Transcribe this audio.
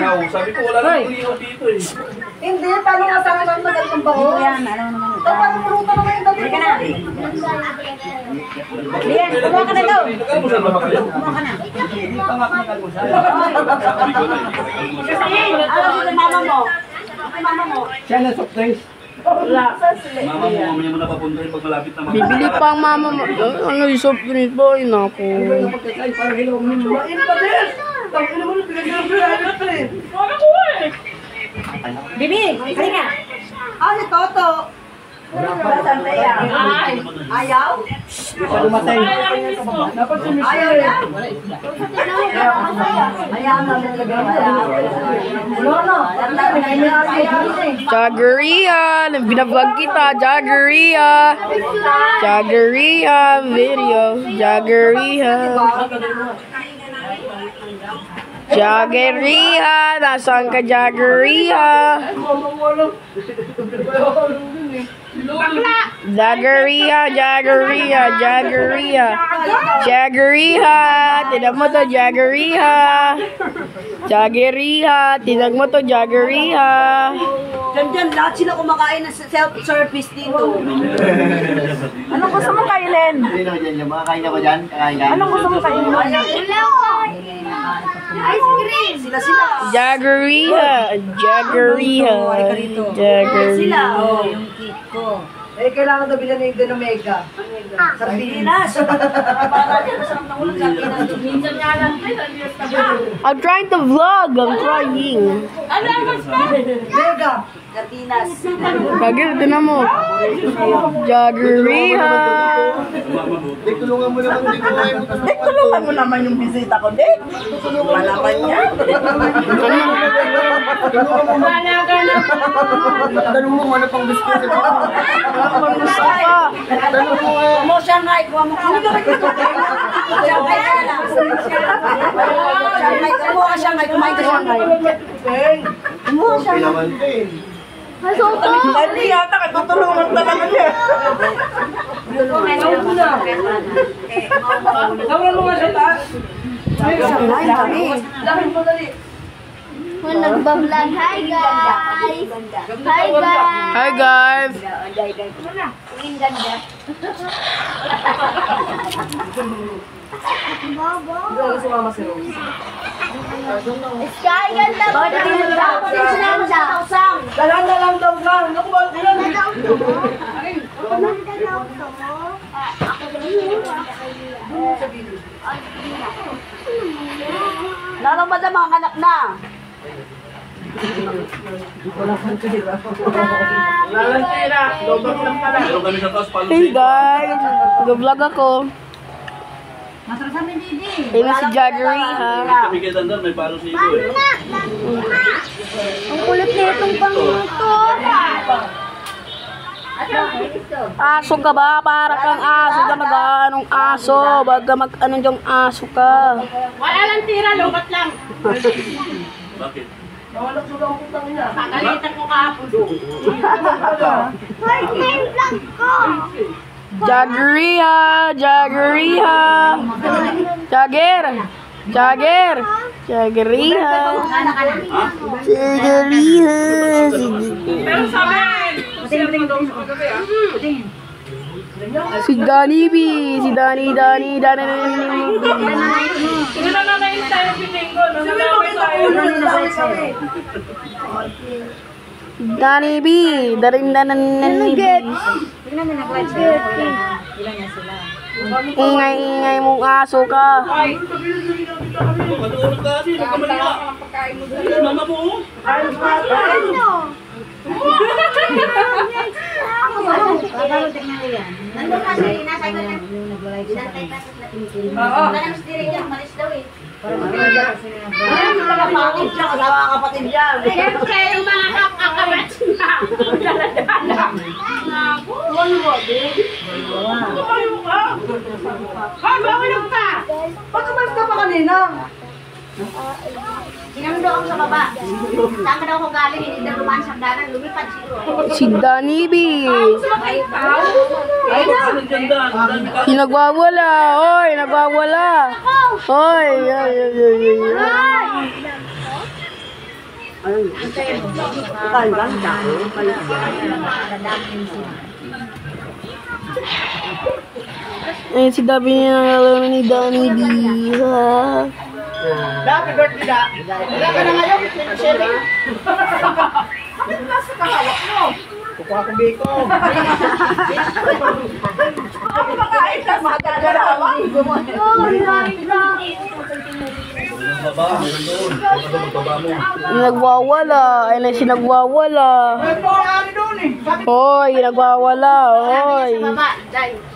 ihaw. Sabi ko, wala lang ihaw dito eh. Hindi, paano nga sa akin ang magaling baho? Yan, alam mo naman. Paano pruta naman yung dami? Halika na. Lian, kumuha ka na daw. Nag-almusal ba kayo? Kumuha ka na. Hindi pa nga pinag-almusal. Alam mo yung mama mo. Mama mo. Siya na soft drinks. Mama mo, mamaya mo napapuntahin pag malapit na Bibili pa ang mama mo. Ano yung soft drink boy? Naku. Ay, parang hilaw mo. Main pa din! Tangin naman yung pinag-almusal eh. Bibi, halika. Ah, si Toto! Ayaw? Hindi pa dumatay. Dapat si Miss Ayaw niya? Ayaw na talaga. No. Jaggeria. Binablog kita. Jaggeria. Jaggeria video. Jaggeria. Jaggeria. Nasaan ka, Jaggeria? Jaggeria, Jaggeria, Jaggeria. Jaggeria. Tinag mo to, Jaggeria. Jaggeria. Tinag mo to, Jaggeria. Diyan, lahat sila kumakain ng self-service dito. Anong gusto mo kainin? Sino dyan yung mga kain ako dyan? Kakain ka? Anong gusto mo kainin? Ice cream! Sila. Jaggeria. Jaggeria. Jaggeria. Sila, oh. Yung cake ko. Eh, kailangan daw bilhin na yung Denomega. Sardinas! Para dyan, masarap na ulang sardinas. Minsan nga lang, I'm trying to vlog. I'm trying. Mega! Sardinas. Kagil, tinan mo. Jaggeria. Tulungan mo naman din ko. Tulungan mo naman yung bisita ko, Dick. Tulungan naman niya. Tanong mo ano pang gusto ko. Mo Shanghai, kuha mo ka. Shanghai ka na. Shanghai, kumuha ka Shanghai, kumain ka Shanghai. Kumuha Shanghai. Hindi yata, katutulungan talaga niya. Gawin mo nga sa taas. Shanghai, kami. Lamin mo dali. Nagbablog. Hi guys! Hi guys! Hi guys. Tingin ganda. Doon si Mama si Rose. Sky ganda mo. Bakit hindi mo daw? Dalang daw lang. Naku ba? Ilan? Naramad ang mga anak na. Lalantira. Lobak lang pala. Meron kami sa taas, palusig. Hey guys. Nag-vlog ako. Ayun si Jaggeria. Kami kay Dandan, may palusig ko eh. Ang kulit na itong pangito. Aso ka ba? Para kang aso ka. Mag-anong aso. Baga mag-anong yung aso ka. Wala lang tira, lumat lang. Bakit? Nawalak suga ang putang niya. Pagalitan ko kahapon doon. Hoy, may vlog ko. Jaggeria. Jaggeria. Jagger. Jagger. Jaggeria. Jaggeria. Pero sabi, Si Danny B. Si Danny. hindi na nanayin tayo pininggo. Nananawin tayo. Danny B. Danny B. Ingay mong aso ka. Matulog ka kasi, nagkamali ka. Mama mo. Nandun na siya, nasa ito na. Inantay pa sa natin. Wala nang stiring dyan, malis daw eh. Kapatid siya, kasama ang kapatid niya. Siyempre, yung mga kakabats na. Dala-dala. Tumayo ka. Hoy, bawalog ka. Ba't umalis ka pa kanina? Sinamdo ako sa baba. Saan ka daw ako galing, hindi daw lumaan sa hagdanan, lumipad siguro. Si Danny B. Ay, Ano dyan, Dan? Dami ka. Si nagwawala. Oy, nagwawala. Oy. Ay. Ayun si Dabi niya ni Danny B. Happy birthday da. Wala ka na ngayon, 27. Bakit nasa kahawak mo? Kukuha ko biko. Ako makain lang, makagalawa. Baba, doon. Magbaba mo. Nagwawala. Ayun na si nagwawala. May po ang ano doon eh. Sabi Hoy, nagwawala. Hoy. Baba, dahil.